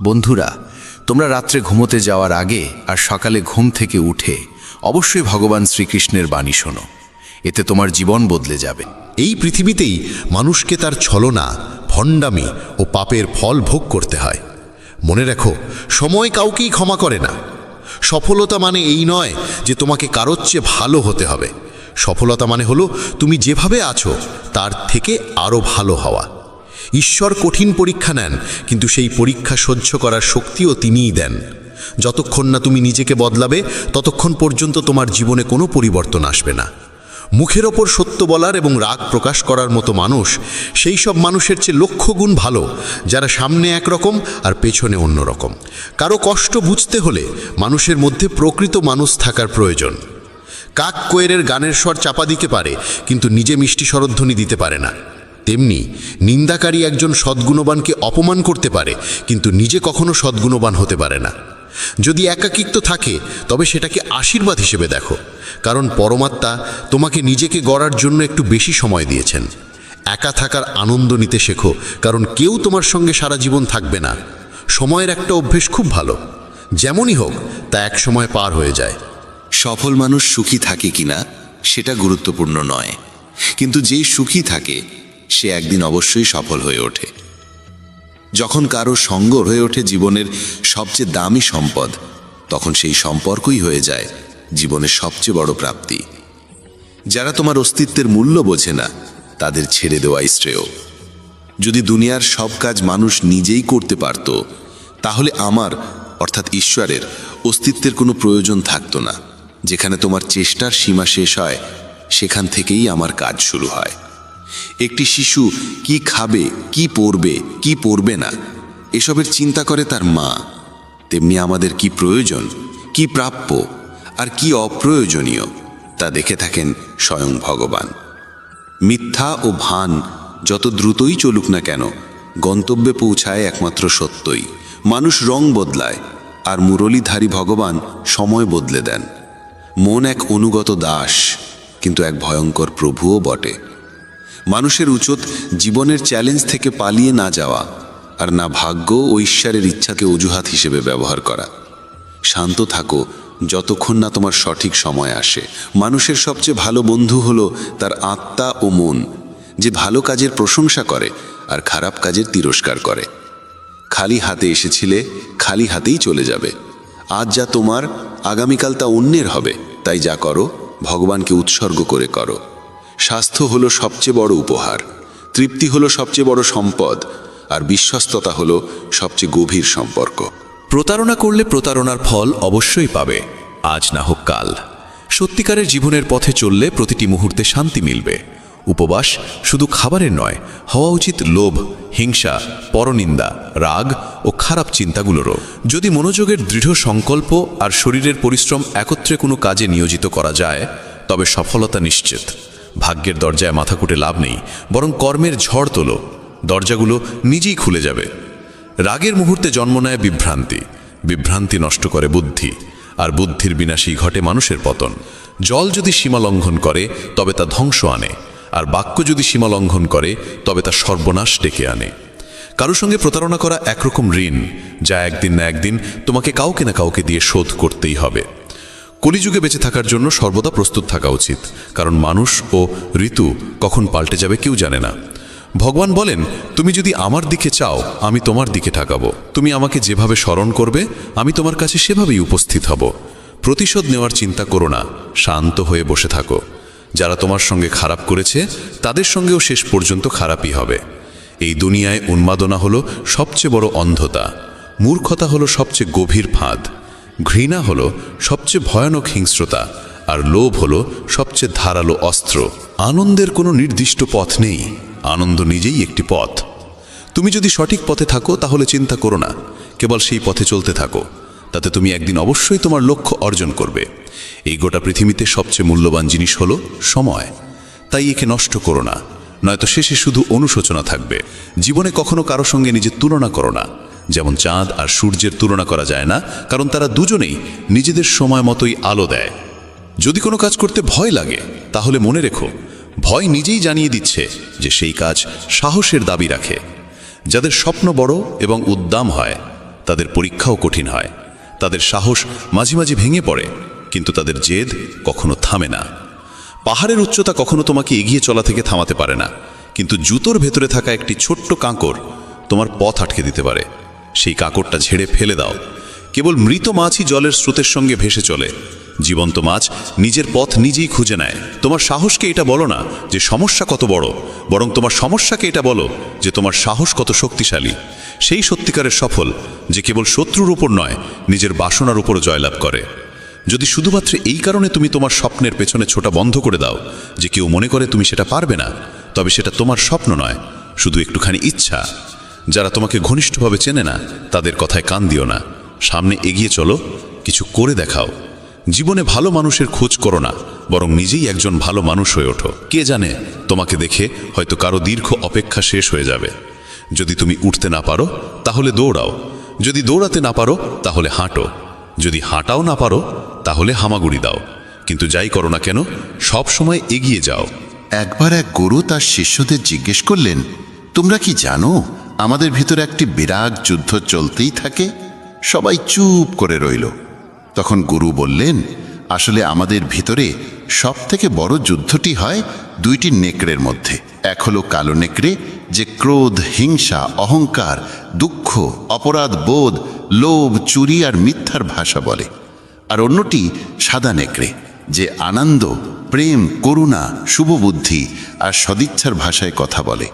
বন্ধুরা, তোমরা রাত্রে ঘুমোতে যাওয়ার আগে আর সকালে ঘুম থেকে উঠে অবশ্যই ভগবান শ্রীকৃষ্ণের বাণী শোনো। এতে তোমার জীবন বদলে যাবে। এই পৃথিবীতেই মানুষকে তার ছলনা, ভণ্ডামি ও পাপের ফল ভোগ করতে হয়। মনে রেখো, সময় কাউকেই ক্ষমা করে না। সফলতা মানে এই নয় যে তোমাকে কারোর চেয়ে ভালো হতে হবে। সফলতা মানে হলো তুমি যেভাবে আছো তার থেকে আরও ভালো হওয়া। ঈশ্বর কঠিন পরীক্ষা নেন, কিন্তু সেই পরীক্ষা সহ্য করার শক্তিও তিনিই দেন। যতক্ষণ না তুমি নিজেকে বদলাবে ততক্ষণ পর্যন্ত তোমার জীবনে কোনো পরিবর্তন আসবে না। মুখের ওপর সত্য বলার এবং রাগ প্রকাশ করার মতো মানুষ সেই সব মানুষের চেয়ে লক্ষ গুণ ভালো যারা সামনে একরকম আর পেছনে অন্যরকম। কারো কষ্ট বুঝতে হলে মানুষের মধ্যে প্রকৃত মানুষ থাকার প্রয়োজন। কাক কোয়েলের গানের স্বর চাপা দিতে পারে, কিন্তু নিজে মিষ্টি স্বরধ্বনি দিতে পারে না। তেমনি নিন্দাকারী একজন সদ্গুণবানকে অপমান করতে পারে, কিন্তু নিজে কখনো সদ্গুণবান হতে পারে না। যদি একাকিত্ব থাকে তবে সেটাকে আশীর্বাদ হিসেবে দেখো, কারণ পরমাত্মা তোমাকে নিজেকে গড়ার জন্য একটু বেশি সময় দিয়েছেন। একা থাকার আনন্দ নিতে শেখো, কারণ কেউ তোমার সঙ্গে সারা জীবন থাকবে না। সময়ের একটা অভ্যেস খুব ভালো, যেমনই হোক তা এক সময় পার হয়ে যায়। সফল মানুষ সুখী থাকে কিনা সেটা গুরুত্বপূর্ণ নয়, কিন্তু যে সুখী থাকে সে একদিন অবশ্যই সফল হয়ে ওঠে। যখন কারো সঙ্গ হয়ে ওঠে জীবনের সবচেয়ে দামি সম্পদ, তখন সেই সম্পর্কই হয়ে যায় জীবনের সবচেয়ে বড় প্রাপ্তি। যারা তোমার অস্তিত্বের মূল্য বোঝে না তাদের ছেড়ে দেওয়াই শ্রেয়। যদি দুনিয়ার সব কাজ মানুষ নিজেই করতে পারত, তাহলে আমার অর্থাৎ ঈশ্বরের অস্তিত্বের কোনো প্রয়োজন থাকতো না। যেখানে তোমার চেষ্টার সীমা শেষ হয়, সেখান থেকেই আমার কাজ শুরু হয়। একটি শিশু কি খাবে, কি পরবে, কি পরবে না, এসবের চিন্তা করে তার মা। তেমনি আমাদের কি প্রয়োজন, কি প্রাপ্য আর কি অপ্রয়োজনীয় তা দেখে থাকেন স্বয়ং ভগবান। মিথ্যা ও ভান যত দ্রুতই চলুক না কেন, গন্তব্যে পৌঁছায় একমাত্র সত্যই। মানুষ রং বদলায়, আর মুরলীধারী ভগবান সময় বদলে দেন। মন এক অনুগত দাস, কিন্তু এক ভয়ঙ্কর প্রভুও বটে। মানুষের উচিত জীবনের চ্যালেঞ্জ থেকে পালিয়ে না যাওয়া, আর না ভাগ্য ও ঈশ্বরের ইচ্ছাকে অজুহাত হিসেবে ব্যবহার করা। শান্ত থাকো যতক্ষণ না তোমার সঠিক সময় আসে। মানুষের সবচেয়ে ভালো বন্ধু হলো তার আত্মা ও মন, যে ভালো কাজের প্রশংসা করে আর খারাপ কাজের তিরস্কার করে। খালি হাতে এসেছিলে, খালি হাতেই চলে যাবে। আজ যা তোমার, আগামীকাল তা অন্যের হবে। তাই যা করো ভগবানকে উৎসর্গ করে করো। স্বাস্থ্য হলো সবচেয়ে বড় উপহার, তৃপ্তি হলো সবচেয়ে বড় সম্পদ, আর বিশ্বস্ততা হলো সবচেয়ে গভীর সম্পর্ক। প্রতারণা করলে প্রতারণার ফল অবশ্যই পাবে, আজ না হোক কাল। সত্যিকারের জীবনের পথে চললে প্রতিটি মুহূর্তে শান্তি মিলবে। উপবাস শুধু খাবারের নয়, হওয়া উচিত লোভ, হিংসা, পরনিন্দা, রাগ ও খারাপ চিন্তাগুলোরও। যদি মনোযোগের দৃঢ় সংকল্প আর শরীরের পরিশ্রম একত্রে কোনো কাজে নিয়োজিত করা যায়, তবে সফলতা নিশ্চিত। ভাগ্যের দরজায় মাথা কুটে লাভ নেই, বরং কর্মের ঝড় তোলো, দরজাগুলো নিজেই খুলে যাবে। রাগের মুহূর্তে জন্ম নেয় বিভ্রান্তি, বিভ্রান্তি নষ্ট করে বুদ্ধি, আর বুদ্ধির বিনাশেই ঘটে মানুষের পতন। জল যদি সীমা লঙ্ঘন করে তবে তা ধ্বংস আনে, আর বাক্য যদি সীমা লঙ্ঘন করে তবে তা সর্বনাশ ডেকে আনে। কারোর সঙ্গে প্রতারণা করা একরকম ঋণ, যা একদিন না একদিন তোমাকে কাউকে না কাউকে দিয়ে শোধ করতেই হবে। কলিযুগে বেঁচে থাকার জন্য সর্বদা প্রস্তুত থাকা উচিত, কারণ মানুষ ও ঋতু কখন পাল্টে যাবে কেউ জানে না। ভগবান বলেন, তুমি যদি আমার দিকে চাও আমি তোমার দিকে তাকাবো। তুমি আমাকে যেভাবে স্মরণ করবে আমি তোমার কাছে সেভাবেই উপস্থিত হব। প্রতিশোধ নেওয়ার চিন্তা করো না, শান্ত হয়ে বসে থাকো। যারা তোমার সঙ্গে খারাপ করেছে তাদের সঙ্গেও শেষ পর্যন্ত খারাপই হবে। এই দুনিয়ায় উন্মাদনা হলো সবচেয়ে বড় অন্ধতা, মূর্খতা হলো সবচেয়ে গভীর ফাঁদ, ঘৃণা হলো সবচেয়ে ভয়ানক হিংস্রতা, আর লোভ হলো সবচেয়ে ধারালো অস্ত্র। আনন্দের কোনো নির্দিষ্ট পথ নেই, আনন্দ নিজেই একটি পথ। তুমি যদি সঠিক পথে থাকো তাহলে চিন্তা করো না, কেবল সেই পথে চলতে থাকো। তাতে তুমি একদিন অবশ্যই তোমার লক্ষ্য অর্জন করবে। এই গোটা পৃথিবীতে সবচেয়ে মূল্যবান জিনিস হলো সময়, তাই একে নষ্ট করো না, নয়তো শেষে শুধু অনুশোচনা থাকবে। জীবনে কখনো কারো সঙ্গে নিজের তুলনা করো না। যেমন চাঁদ আর সূর্যের তুলনা করা যায় না, কারণ তারা দুজনেই নিজেদের সময় মতোই আলো দেয়। যদি কোনো কাজ করতে ভয় লাগে তাহলে মনে রেখো, ভয় নিজেই জানিয়ে দিচ্ছে যে সেই কাজ সাহসের দাবি রাখে। যাদের স্বপ্ন বড় এবং উদ্দাম হয় তাদের পরীক্ষাও কঠিন হয়, তাদের সাহস মাঝে মাঝে ভেঙে পড়ে, কিন্তু তাদের জেদ কখনো থামে না। পাহাড়ের উচ্চতা কখনো তোমাকে এগিয়ে চলা থেকে থামাতে পারে না, কিন্তু জুতোর ভেতরে থাকা একটি ছোট্ট কাঁকড় তোমার পথ আটকে দিতে পারে। সেই কাঁকড়টা ঝেড়ে ফেলে দাও। কেবল মৃত মাছই জলের স্রোতের সঙ্গে ভেসে চলে, জীবন্ত মাছ নিজের পথ নিজেই খুঁজে নেয়। তোমার সাহসকে এটা বলো না যে সমস্যা কত বড়, বরং তোমার সমস্যাকে এটা বলো যে তোমার সাহস কত শক্তিশালী। সেই সত্যিকারের সফল যে কেবল শত্রুর উপর নয়, নিজের বাসনার উপরও জয়লাভ করে। যদি শুধুমাত্র এই কারণে তুমি তোমার স্বপ্নের পেছনে ছোটা বন্ধ করে দাও যে কেউ মনে করে তুমি সেটা পারবে না, তবে সেটা তোমার স্বপ্ন নয়, শুধু একটুখানি ইচ্ছা। যারা তোমাকে ঘনিষ্ঠভাবে চেনে না তাদের কথায় কান দিও না, সামনে এগিয়ে চলো, কিছু করে দেখাও। জীবনে ভালো মানুষের খোঁজ করো না, বরং নিজেই একজন ভালো মানুষ হয়ে ওঠো। কে জানে, তোমাকে দেখে হয়তো কারো দীর্ঘ অপেক্ষা শেষ হয়ে যাবে। যদি তুমি উঠতে না পারো তাহলে দৌড়াও, যদি দৌড়াতে না পারো তাহলে হাঁটো, যদি হাঁটাও না পারো তাহলে হামাগুড়ি দাও, কিন্তু যাই করো না কেন সব সময় এগিয়ে যাও। একবার এক গুরু তার শিষ্যদের জিজ্ঞেস করলেন, তোমরা কি জানো আমাদের ভিতরে একটি বিরাট যুদ্ধ চলতেই থাকে? সবাই চুপ করে রইল। তখন গুরু বললেন, আসলে আমাদের ভিতরে সব থেকে বড় যুদ্ধটি হয় দুইটি নেকড়ের মধ্যে। এক হলো কালো নেকড়ে, যে ক্রোধ, হিংসা, অহংকার, দুঃখ, অপরাধ বোধ, লোভ, চুরি আর মিথ্যার ভাষা বলে। আর অন্যটি সাদা নেকড়ে, যে আনন্দ, প্রেম, করুণা, শুভবুদ্ধি আর সদিচ্ছার ভাষায় কথা বলে।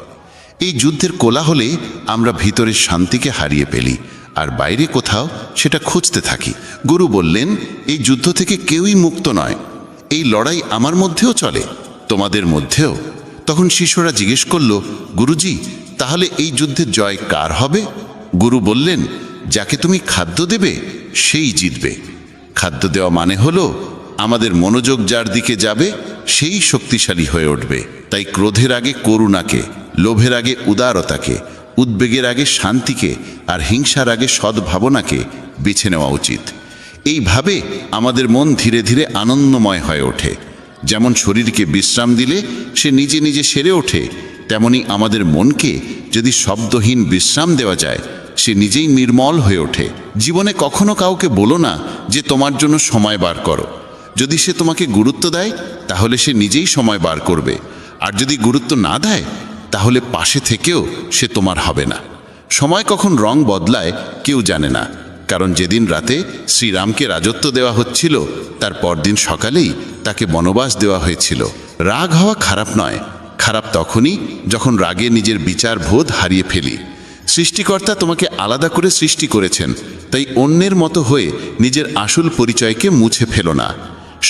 এই যুদ্ধের কোলাহলে আমরা ভিতরের শান্তিকে হারিয়ে ফেলি আর বাইরে কোথাও সেটা খুঁজতে থাকি। গুরু বললেন, এই যুদ্ধ থেকে কেউই মুক্ত নয়। এই লড়াই আমার মধ্যেও চলে, তোমাদের মধ্যেও। তখন শিষ্যরা জিজ্ঞেস করল, গুরুজি, তাহলে এই যুদ্ধের জয় কার হবে? গুরু বললেন, যাকে তুমি খাদ্য দেবে সেই জিতবে। খাদ্য দেওয়া মানে হলো আমাদের মনোযোগ যার দিকে যাবে সেই শক্তিশালী হয়ে উঠবে। তাই ক্রোধের আগে করুণাকে, লোভের আগে উদারতাকে, উদ্বেগের আগে শান্তিকে আর হিংসার আগে সদ্ভাবনাকে বেছে নেওয়া উচিত। এইভাবে আমাদের মন ধীরে ধীরে আনন্দময় হয়ে ওঠে। যেমন শরীরকে বিশ্রাম দিলে সে নিজে নিজে সেরে ওঠে, তেমনি আমাদের মনকে যদি শব্দহীন বিশ্রাম দেওয়া যায় সে নিজেই নির্মল হয়ে ওঠে। জীবনে কখনো কাউকে বলো না যে তোমার জন্য সময় বার করো। যদি সে তোমাকে গুরুত্ব দেয় তাহলে সে নিজেই সময় বার করবে, আর যদি গুরুত্ব না দেয় তাহলে পাশে থেকেও সে তোমার হবে না। সময় কখন রং বদলায় কেউ জানে না, কারণ যেদিন রাতে শ্রীরামকে রাজত্ব দেওয়া হচ্ছিল তার পরদিন সকালেই তাকে বনবাস দেওয়া হয়েছিল। রাগ হওয়া খারাপ নয়, খারাপ তখনই যখন রাগে নিজের বিচার বোধ হারিয়ে ফেলি। সৃষ্টিকর্তা তোমাকে আলাদা করে সৃষ্টি করেছেন, তাই অন্যের মতো হয়ে নিজের আসল পরিচয়কে মুছে ফেলো না।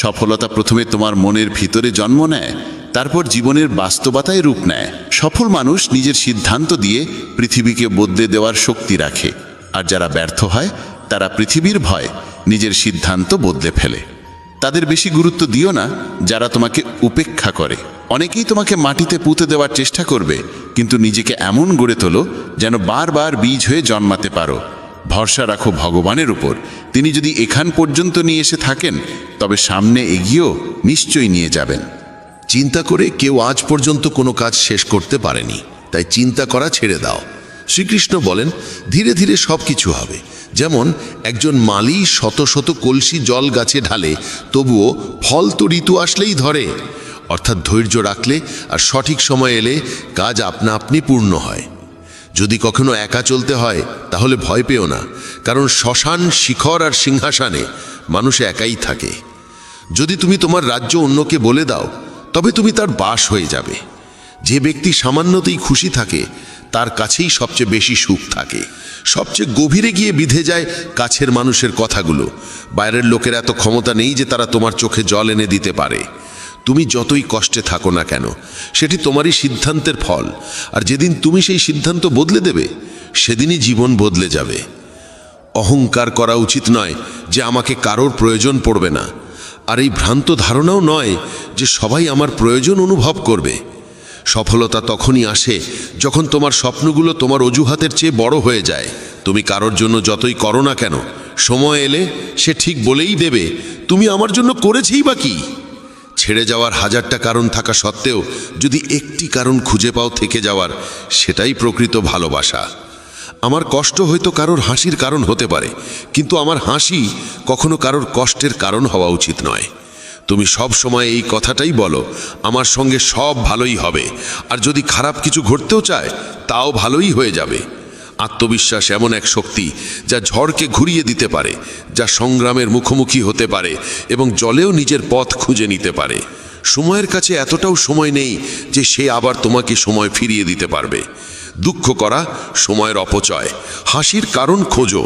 সফলতা প্রথমে তোমার মনের ভিতরে জন্ম নেয়, তারপর জীবনের বাস্তবতায় রূপ নেয়। সফল মানুষ নিজের সিদ্ধান্ত দিয়ে পৃথিবীকে বদলে দেওয়ার শক্তি রাখে, আর যারা ব্যর্থ হয় তারা পৃথিবীর ভয় নিজের সিদ্ধান্ত বদলে ফেলে। তাদের বেশি গুরুত্ব দিও না যারা তোমাকে উপেক্ষা করে। অনেকেই তোমাকে মাটিতে পুঁতে দেওয়ার চেষ্টা করবে, কিন্তু নিজেকে এমন গড়ে তোলো যেন বারবার বীজ হয়ে জন্মাতে পারো। ভরসা রাখো ভগবানের উপর, তিনি যদি এখান পর্যন্ত নিয়ে এসে থাকেন তবে সামনে এগিয়েও নিশ্চয়ই নিয়ে যাবেন। চিন্তা করে কেউ আজ পর্যন্ত কোনো কাজ শেষ করতে পারেনি, তাই চিন্তা করা ছেড়ে দাও। শ্রীকৃষ্ণ বলেন, ধীরে ধীরে সব কিছু হবে। যেমন একজন মালি শত শত কলসি জল গাছে ঢালে, তবুও ফল তো ঋতু আসলেই ধরে। অর্থাৎ ধৈর্য রাখলে আর সঠিক সময় এলে কাজ আপনা আপনি পূর্ণ হয়। যদি কখনো একা চলতে হয় তাহলে ভয় পেও না, কারণ শ্মশান, শিখর আর সিংহাসনে মানুষ একাই থাকে। যদি তুমি তোমার রাজ্য অন্যকে বলে দাও তবে তুমি তার বাস হয়ে যাবে। যে ব্যক্তি সামান্যতেই খুশি থাকে তার কাছেই সবচেয়ে বেশি সুখ থাকে। সবচেয়ে গভীরে গিয়ে বিধে যায় কাছের মানুষের কথাগুলো। বাইরের লোকের এত ক্ষমতা নেই যে তারা তোমার চোখে জল এনে দিতে পারে। তুমি যতই কষ্টে থাকো না কেন, সেটি তোমারই সিদ্ধান্তের ফল। আর যেদিন তুমি সেই সিদ্ধান্ত বদলে দেবে সেদিনই জীবন বদলে যাবে। অহংকার করা উচিত নয় যে আমাকে কারোর প্রয়োজন পড়বে না, আর এই ভ্রান্ত ধারণাও নয় যে সবাই আমার প্রয়োজন অনুভব করবে। সফলতা তখনই আসে যখন তোমার স্বপ্নগুলো তোমার অজুহাতের চেয়ে বড় হয়ে যায়। তুমি কারোর জন্য যতই করো না কেন, সময় এলে সে ঠিক বলেই দেবে, তুমি আমার জন্য করেছেই বা কি। ছেড়ে যাওয়ার হাজারটা কারণ থাকা সত্ত্বেও যদি একটি কারণ খুঁজে পাও থেকে যাওয়ার, সেটাই প্রকৃত ভালোবাসা। আমার কষ্ট হয়তো কারোর হাসির কারণ হতে পারে, কিন্তু আমার হাসি কখনো কারোর কষ্টের কারণ হওয়া উচিত নয়। তুমি সব সময় এই কথাটাই বলো, আমার সঙ্গে সব ভালোই হবে, আর যদি খারাপ কিছু ঘটতেও চায় তাও ভালোই হয়ে যাবে। আত্মবিশ্বাস এমন এক শক্তি যা ঝড়কে ঘুরিয়ে দিতে পারে, যা সংগ্রামের মুখোমুখি হতে পারে এবং জলেও নিজের পথ খুঁজে নিতে পারে। সময়ের কাছে এতটাও সময় নেই যে সে আবার তোমাকে সময় ফিরিয়ে দিতে পারবে। দুঃখ করা সময়ের অপচয়, হাসির কারণ খোঁজো।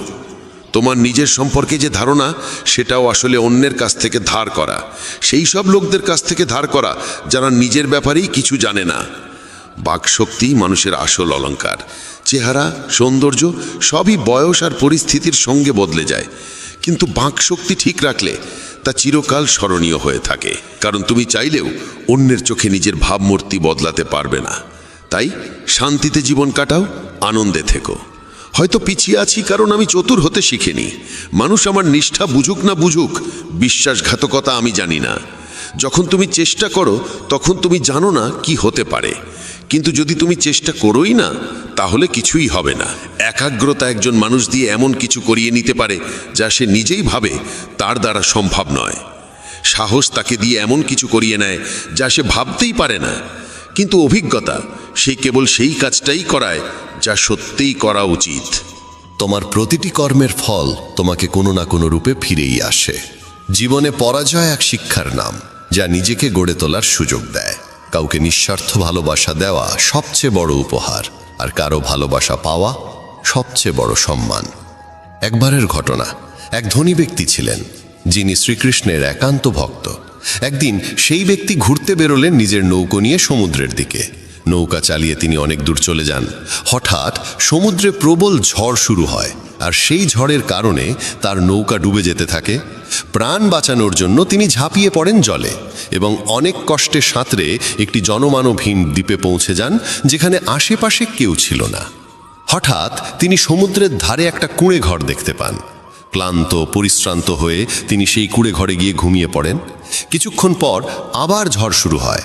তোমার নিজের সম্পর্কে যে ধারণা, সেটাও আসলে অন্যের কাছ থেকে ধার করা, সেই সব লোকদের কাছ থেকে ধার করা যারা নিজের ব্যাপারেই কিছু জানে না। বাকশক্তি মানুষের আসল অলংকার। চেহারা, সৌন্দর্য সবই বয়স আর পরিস্থিতির সঙ্গে বদলে যায়, কিন্তু বাকশক্তি ঠিক রাখলে তা চিরকাল স্মরণীয় হয়ে থাকে। কারণ তুমি চাইলেও অন্যের চোখে নিজের ভাবমূর্তি বদলাতে পারবে না। তাই শান্তিতে জীবন কাটাও, আনন্দে থেকো। হয়তো পিছিয়ে আছি কারণ আমি চতুর হতে শিখিনি। মানুষ আমার নিষ্ঠা বুঝুক না বুঝুক, বিশ্বাসঘাতকতা আমি জানি না। যখন তুমি চেষ্টা করো তখন তুমি জানো না কি হতে পারে, কিন্তু যদি তুমি চেষ্টা করোই না তাহলে কিছুই হবে না। একাগ্রতা একজন মানুষ দিয়ে এমন কিছু করিয়ে নিতে পারে যা সে নিজেই ভাবে তার দ্বারা সম্ভব নয়। সাহস তাকে দিয়ে এমন কিছু করিয়ে নেয় যা সে ভাবতেই পারে না, কিন্তু অভিজ্ঞতা সে কেবল সেই কাজটাই করায় যা সত্যিই করা উচিত। তোমার প্রতিটি কর্মের ফল তোমাকে কোনো না কোনো রূপে ফিরেই আসে। জীবনে পরাজয় এক শিক্ষার নাম, যা নিজেকে গড়ে তোলার সুযোগ দেয়। কাউকে নিঃস্বার্থ ভালোবাসা দেওয়া সবচেয়ে বড় উপহার, আর কারো ভালোবাসা পাওয়া সবচেয়ে বড় সম্মান। একবারের ঘটনা, এক ধনী ব্যক্তি ছিলেন যিনি শ্রীকৃষ্ণের একান্ত ভক্ত। একদিন সেই ব্যক্তি ঘুরতে বেরোলেন নিজের নৌকো নিয়ে সমুদ্রের দিকে। নৌকা চালিয়ে তিনি অনেক দূর চলে যান। হঠাৎ সমুদ্রে প্রবল ঝড় শুরু হয়, আর সেই ঝড়ের কারণে তার নৌকা ডুবে যেতে থাকে। প্রাণ বাঁচানোর জন্য তিনি ঝাঁপিয়ে পড়েন জলে এবং অনেক কষ্টে সাঁতরে একটি জনমানবহীন দ্বীপে পৌঁছে যান, যেখানে আশেপাশে কেউ ছিল না। হঠাৎ তিনি সমুদ্রের ধারে একটা কুঁড়ে ঘর দেখতে পান। ক্লান্ত পরিশ্রান্ত হয়ে তিনি সেই কুঁড়ে ঘরে গিয়ে ঘুমিয়ে পড়েন। কিছুক্ষণ পর আবার ঝড় শুরু হয়,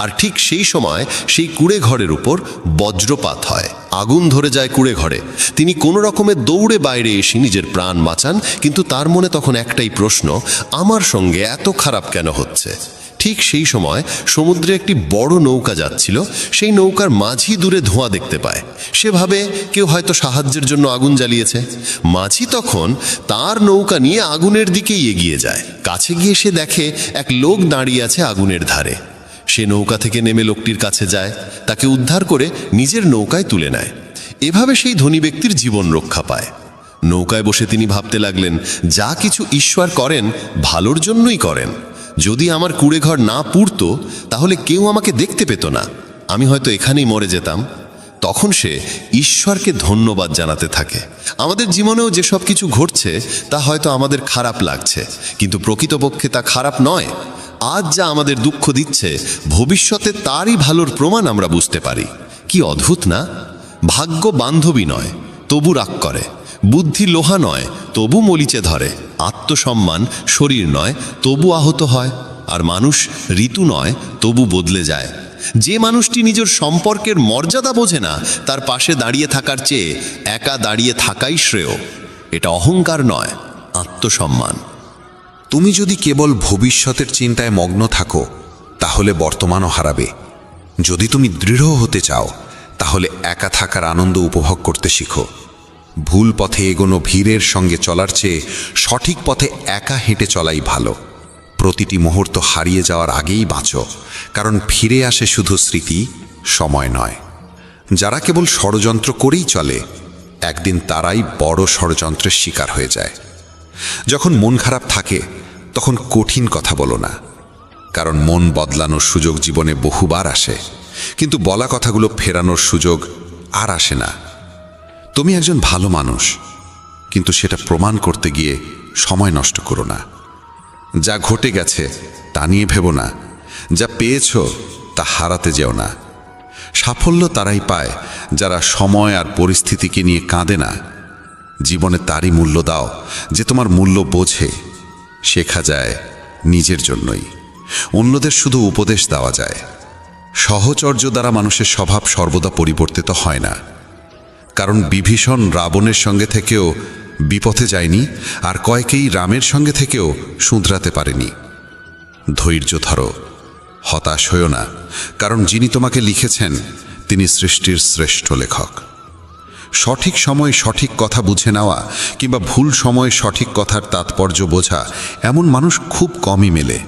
আর ঠিক সেই সময় সেই কুঁড়ে ঘরের উপর বজ্রপাত হয়। আগুন ধরে যায় কুঁড়ে ঘরে। তিনি কোনো রকমে দৌড়ে বাইরে এসে নিজের প্রাণ বাঁচান, কিন্তু তার মনে তখন একটাই প্রশ্ন, আমার সঙ্গে এত খারাপ কেন হচ্ছে? ঠিক সেই সময় সমুদ্রে একটি বড় নৌকা যাচ্ছিল। সেই নৌকার মাঝি দূরে ধোঁয়া দেখতে পায়। সে ভাবে কেউ হয়তো সাহায্যের জন্য আগুন জ্বালিয়েছে। মাঝি তখন তার নৌকা নিয়ে আগুনের দিকেই এগিয়ে যায়। কাছে গিয়ে সে দেখে এক লোক দাঁড়িয়ে আছে আগুনের ধারে। সে নৌকা থেকে নেমে লোকটির কাছে যায়, তাকে উদ্ধার করে নিজের নৌকায় তুলে নেয়। এভাবে সেই ধনী ব্যক্তির জীবন রক্ষা পায়। নৌকায় বসে তিনি ভাবতে লাগলেন, যা কিছু ঈশ্বর করেন ভালোর জন্যই করেন। যদি আমার কুঁড়েঘর না পুড়তো তাহলে কেউ আমাকে দেখতে পেত না, আমি হয়তো এখানেই মরে যেতাম। তখন সে ঈশ্বরকে ধন্যবাদ জানাতে থাকে। আমাদের জীবনেও যেসব কিছু ঘটছে তা হয়তো আমাদের খারাপ লাগছে, কিন্তু প্রকৃতপক্ষে তা খারাপ নয়। আজ যা আমাদের দুঃখ দিচ্ছে, ভবিষ্যতে তারই ভালোর প্রমাণ আমরা বুঝতে পারি। কি অদ্ভুত না? ভাগ্য বান্ধবী নয়, তবু রাগ করে। বুদ্ধি লোহা নয়, তবু মলিচে ধরে। আত্মসম্মান শরীর নয়, তবু আহত হয়। আর মানুষ ঋতু নয়, তবু বদলে যায়। যে মানুষটি নিজের সম্পর্কের মর্যাদা বোঝে না, তার পাশে দাঁড়িয়ে থাকার চেয়ে একা দাঁড়িয়ে থাকাই শ্রেয়। এটা অহংকার নয়, আত্মসম্মান। তুমি যদি কেবল ভবিষ্যতের চিন্তায় মগ্ন থাকো তাহলে বর্তমানও হারাবে। যদি তুমি দৃঢ় হতে চাও তাহলে একা থাকার আনন্দ উপভোগ করতে শিখো। ভুল পথে এগোনো ভিড়ের সঙ্গে চলার চেয়ে সঠিক পথে একা হেঁটে চলাই ভালো। প্রতিটি মুহূর্ত হারিয়ে যাওয়ার আগেই বাঁচো, কারণ ফিরে আসে শুধু স্মৃতি, সময় নয়। যারা কেবল ষড়যন্ত্র করেই চলে, একদিন তারাই বড় ষড়যন্ত্রের শিকার হয়ে যায়। যখন মন খারাপ থাকে তখন কঠিন কথা বলো না, কারণ মন বদলানোর সুযোগ জীবনে বহুবার আসে, কিন্তু বলা কথাগুলো ফেরানোর সুযোগ আর আসে না। তুমি একজন ভালো মানুষ, কিন্তু সেটা প্রমাণ করতে গিয়ে সময় নষ্ট করো না। যা ঘটে গেছে তা নিয়ে ভেবো না, যা পেয়েছ তা হারাতে যেও না। সাফল্য তারাই পায় যারা সময় আর পরিস্থিতিকে নিয়ে কাঁদে না। জীবনে তারই মূল্য দাও যে তোমার মূল্য বোঝে। শেখা যায় নিজের জন্যই, অন্যদের শুধু উপদেশ দেওয়া যায়। সহচর্য দ্বারা মানুষের স্বভাব সর্বদা পরিবর্তিত হয় না। কারণ বিভীষণ রাবণের সঙ্গে থেকেও বিপথে যায়নি, আর কয়েকেই রামের সঙ্গে থেকেও শুধরাতে পারেনি। ধৈর্য ধরো, হতাশ হও না, কারণ যিনি তোমাকে লিখেছেন তিনি সৃষ্টির শ্রেষ্ঠ লেখক। সঠিক সময়ে সঠিক কথা বুঝে নেওয়া কিংবা ভুল সময়ে সঠিক কথার তাৎপর্য বোঝা এমন মানুষ খুব কমই মেলে।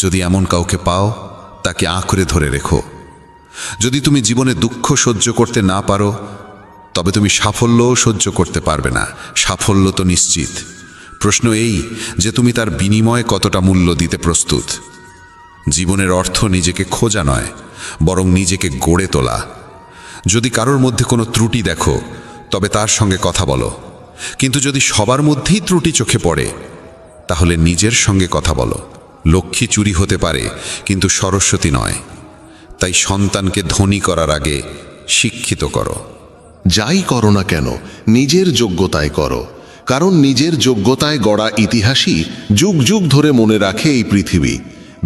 যদি এমন কাউকে পাও, তাকে আঁকড়ে ধরে রেখো। যদি তুমি জীবনে দুঃখ সহ্য করতে না পারো, তবে তুমি সাফল্যও সহ্য করতে পারবে না। সাফল্য তো নিশ্চিত, প্রশ্ন এই যে তুমি তার বিনিময়ে কতটা মূল্য দিতে প্রস্তুত। জীবনের অর্থ নিজেকে খোঁজা নয়, বরং নিজেকে গড়ে তোলা। যদি কারোর মধ্যে কোনো ত্রুটি দেখো, তবে তার সঙ্গে কথা বলো, কিন্তু যদি সবার মধ্যেই ত্রুটি চোখে পড়ে, তাহলে নিজের সঙ্গে কথা বলো। লক্ষ্মী চুরি হতে পারে, কিন্তু সরস্বতী নয়। তাই সন্তানকে ধনী করার আগে শিক্ষিত করো। যাই করো না কেন নিজের যোগ্যতায় করো, কারণ নিজের যোগ্যতায় গড়া ইতিহাসই যুগ যুগ ধরে মনে রাখে এই পৃথিবী।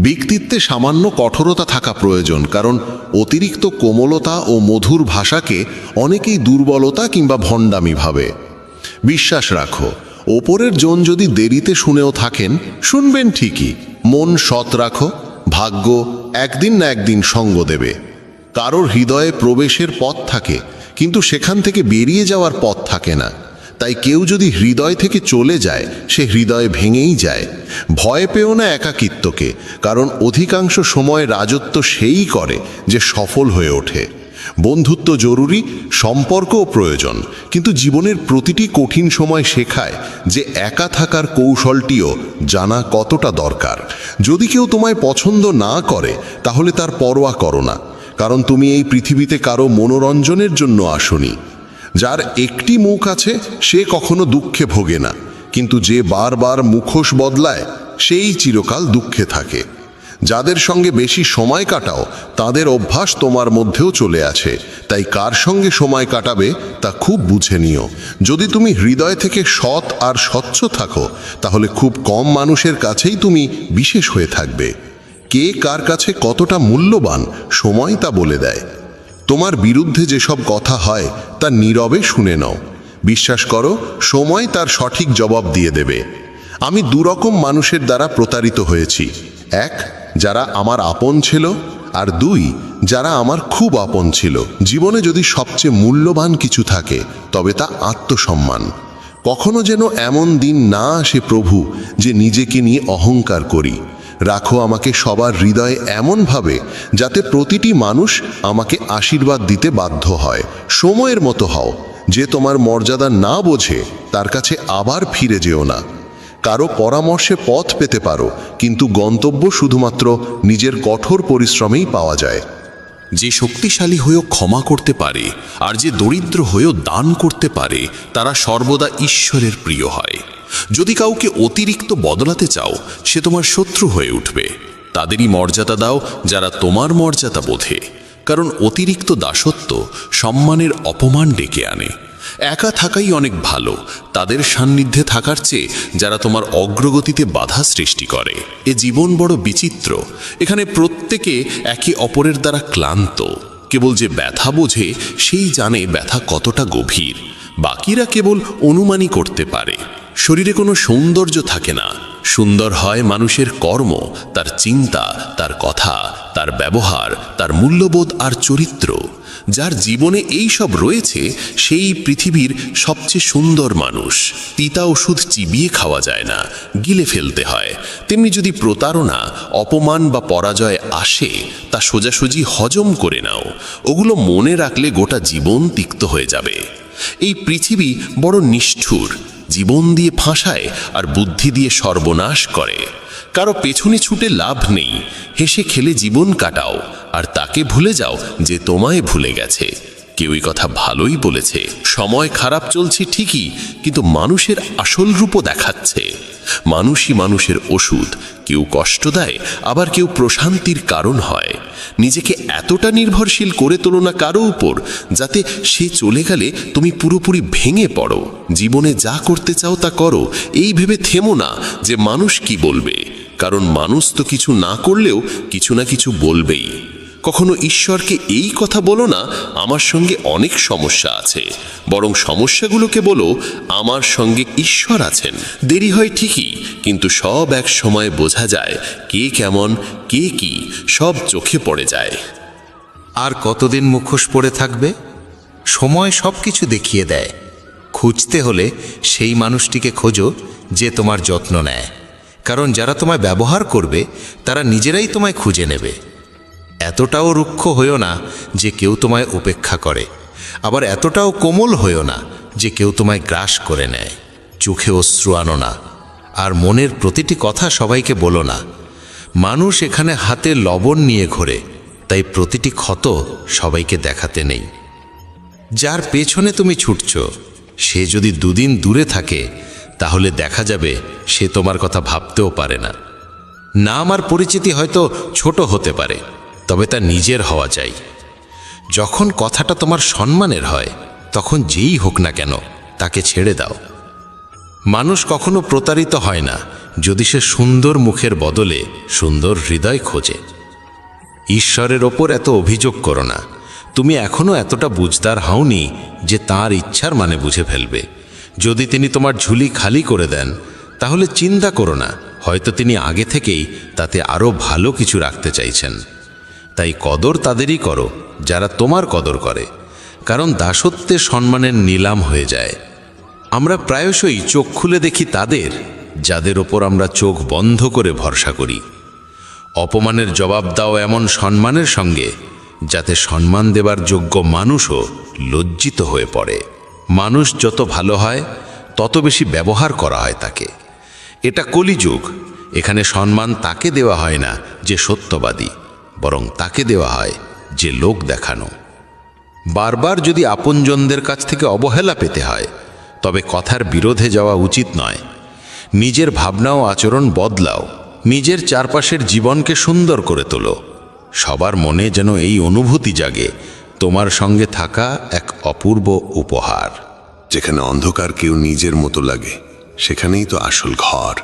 ব্যক্তিত্বে সামান্য কঠোরতা থাকা প্রয়োজন, কারণ অতিরিক্ত কোমলতা ও মধুর ভাষাকে অনেকেই দুর্বলতা কিংবা ভণ্ডামি ভাবে। বিশ্বাস রাখো, ওপরের জন যদি দেরিতে শুনেও থাকেন, শুনবেন ঠিকই। মন সৎ রাখো, ভাগ্য একদিন না একদিন সঙ্গ দেবে। কারোর হৃদয়ে প্রবেশের পথ থাকে, কিন্তু সেখান থেকে বেরিয়ে যাওয়ার পথ থাকে না। তাই কেউ যদি হৃদয় থেকে চলে যায়, সে হৃদয়ে ভেঙেই যায়। ভয় পেও না একাকিত্বকে, কারণ অধিকাংশ সময় রাজত্ব সেই করে যে সফল হয়ে ওঠে। বন্ধুত্ব জরুরি, সম্পর্কও প্রয়োজন, কিন্তু জীবনের প্রতিটি কঠিন সময় শেখায় যে একা থাকার কৌশলটিও জানা কতটা দরকার। যদি কেউ তোমায় পছন্দ না করে, তাহলে তার পরোয়া করো না, কারণ তুমি এই পৃথিবীতে কারো মনোরঞ্জনের জন্য আসনি। যার একটি মুখ আছে সে কখনো দুঃখে ভোগে না, কিন্তু যে বারবার মুখোশ বদলায় সেই চিরকাল দুঃখে থাকে। যাদের সঙ্গে বেশি সময় কাটাও, তাদের অভ্যাস তোমার মধ্যেও চলে আছে। তাই কার সঙ্গে সময় কাটাবে তা খুব বুঝে নিও। যদি তুমি হৃদয় থেকে সৎ আর স্বচ্ছ থাকো, তাহলে খুব কম মানুষের কাছেই তুমি বিশেষ হয়ে থাকবে। কে কার কাছে কতটা মূল্যবান, সময় তা বলে দেয়। তোমার বিরুদ্ধে যেসব কথা হয় তা নীরবে শুনে নাও। বিশ্বাস করো, সময় তার সঠিক জবাব দিয়ে দেবে। আমি দুরকম মানুষের দ্বারা প্রতারিত হয়েছি। এক, যারা আমার আপন ছিল, আর দুই, যারা আমার খুব আপন ছিল। জীবনে যদি সবচেয়ে মূল্যবান কিছু থাকে, তবে তা আত্মসম্মান। কখনো যেন এমন দিন না আসে প্রভু, যে নিজেকে নিয়ে অহংকার করি। রাখো আমাকে সবার হৃদয়ে এমনভাবে, যাতে প্রতিটি মানুষ আমাকে আশীর্বাদ দিতে বাধ্য হয়। সময়ের মতো হও, যে তোমার মর্যাদা না বোঝে তার কাছে আবার ফিরে যেও না। কারো পরামর্শে পথ পেতে পারো, কিন্তু গন্তব্য শুধুমাত্র নিজের কঠোর পরিশ্রমেই পাওয়া যায়। যে শক্তিশালী হয়েও ক্ষমা করতে পারে, আর যে দরিদ্র হয়েও দান করতে পারে, তারা সর্বদা ঈশ্বরের প্রিয় হয়। যদি কাউকে অতিরিক্ত বদলাতে চাও, সে তোমার শত্রু হয়ে উঠবে। তাদেরই মর্যাদা দাও যারা তোমার মর্যাদা বোঝে, কারণ অতিরিক্ত দাসত্ব সম্মানের অপমান ডেকে আনে। একা থাকাই অনেক ভালো, তাদের সান্নিধ্যে থাকার চেয়ে যারা তোমার অগ্রগতিতে বাধা সৃষ্টি করে। এ জীবন বড় বিচিত্র, এখানে প্রত্যেকে একে অপরের দ্বারা ক্লান্ত। কেবল যে ব্যথা বোঝে সেই জানে ব্যথা কতটা গভীর, বাকিরা কেবল অনুমানই করতে পারে। শরীরে কোনো সৌন্দর্য থাকে না, সুন্দর হয় মানুষের কর্ম, তার চিন্তা, তার কথা, তার ব্যবহার, তার মূল্যবোধ আর চরিত্র। যার জীবনে এই সব রয়েছে, সেই পৃথিবীর সবচেয়ে সুন্দর মানুষ। তিতা ওষুধ চিবিয়ে খাওয়া যায় না, গিলে ফেলতে হয়। তেমনি যদি প্রতারণা, অপমান বা পরাজয় আসে, তা সোজাসুজি হজম করে নাও। ওগুলো মনে রাখলে গোটা জীবন তিক্ত হয়ে যাবে। এই পৃথিবী বড় নিষ্ঠুর, জীবন দিয়ে ফাঁসায় আর বুদ্ধি দিয়ে সর্বনাশ করে। কারো পেছনে ছুটে লাভ নেই, হেসে খেলে জীবন কাটাও, আর তাকে ভুলে যাও যে তোমায় ভুলে গেছে। কেউই কথা ভালোই বলেছে, সময় খারাপ চলছে ঠিকই, কিন্তু মানুষের আসল রূপও দেখাচ্ছে। মানুষই মানুষের ওষুধ, কেউ কষ্ট দেয়, আবার কেউ প্রশান্তির কারণ হয়। নিজেকে এতটা নির্ভরশীল করে তোলো না কারো উপর, যাতে সে চলে গেলে তুমি পুরোপুরি ভেঙে পড়ো। জীবনে যা করতে চাও তা করো, এই ভেবে থেমো না যে মানুষ কি বলবে, কারণ মানুষ তো কিছু না করলেও কিছু না কিছু বলবেই। কখনো ঈশ্বরকে এই কথা বলো না, আমার সঙ্গে অনেক সমস্যা আছে, বরং সমস্যাগুলোকে বলো আমার সঙ্গে ঈশ্বর আছেন। দেরি হয় ঠিকই, কিন্তু সব এক সময় বোঝা যায় কে কেমন, কে কি, সব চোখে পড়ে যায়। আর কতদিন মুখোশ পড়ে থাকবে? সময় সব কিছু দেখিয়ে দেয়। খুঁজতে হলে সেই মানুষটিকে খোঁজো যে তোমার যত্ন নেয়, কারণ যারা তোমায় ব্যবহার করবে তারা নিজেরাই তোমায় খুঁজে নেবে। এতটাও রুক্ষ হইও না যে কেউ তোমায় উপেক্ষা করে, আবার এতটাও কোমল হইও না যে কেউ তোমায় গ্রাস করে নেয়। চোখে অশ্রু আনো না, আর মনের প্রতিটি কথা সবাইকে বলো না। মানুষ এখানে হাতে লবণ নিয়ে ঘোরে, তাই প্রতিটি ক্ষত সবাইকে দেখাতে নেই। যার পেছনে তুমি ছুটছ সে যদি দুদিন দূরে থাকে তাহলে দেখা যাবে সে তোমার কথা ভাবতেও পারে না। নাম আর পরিচিতি হয়তো ছোট হতে পারে, তবে তা নিজের হওয়া চাই। যখন কথাটা তোমার সম্মানের হয় তখন যেই হোক না কেন তাকে ছেড়ে দাও। মানুষ কখনো প্রতারিত হয় না যদি সে সুন্দর মুখের বদলে সুন্দর হৃদয় খোঁজে। ঈশ্বরের ওপর এত অভিযোগ করো না। তুমি এখনো এতটা বুঝদার হওনি যে তাঁর ইচ্ছার মানে বুঝে ফেলবে। যদি তিনি তোমার ঝুলি খালি করে দেন তাহলে চিন্তা করো না, হয়তো তিনি আগে থেকেই তাতে আরও ভালো কিছু রাখতে চাইছেন। তাই কদর তাদেরই করো যারা তোমার কদর করে, কারণ দাসত্বে সম্মানের নিলাম হয়ে যায়। আমরা প্রায়শই চোখ খুলে দেখি তাদের যাদের ওপর আমরা চোখ বন্ধ করে ভরসা করি। অপমানের জবাব দাও এমন সম্মানের সঙ্গে যাতে সম্মান দেবার যোগ্য মানুষও লজ্জিত হয়ে পড়ে। মানুষ যত ভালো হয় তত বেশি ব্যবহার করা হয় তাকে। এটা কলিযুগ। এখানে সম্মান তাকে দেওয়া হয় না যে সত্যবাদী, বরং তাকে দেওয়া হয় যে লোক দেখানো। বারবার যদি আপনজনদের কাছ থেকে অবহেলা পেতে হয় তবে কথার বিরোধে যাওয়া উচিত নয়। নিজের ভাবনা ও আচরণ বদলাও, নিজের চারপাশের জীবনকে সুন্দর করে তোলো। সবার মনে যেন এই অনুভূতি জাগে তোমার সঙ্গে থাকা এক অপূর্ব উপহার। যেখানে অন্ধকার কেউ নিজের মতো লাগে সেখানেই তো আসল ঘর।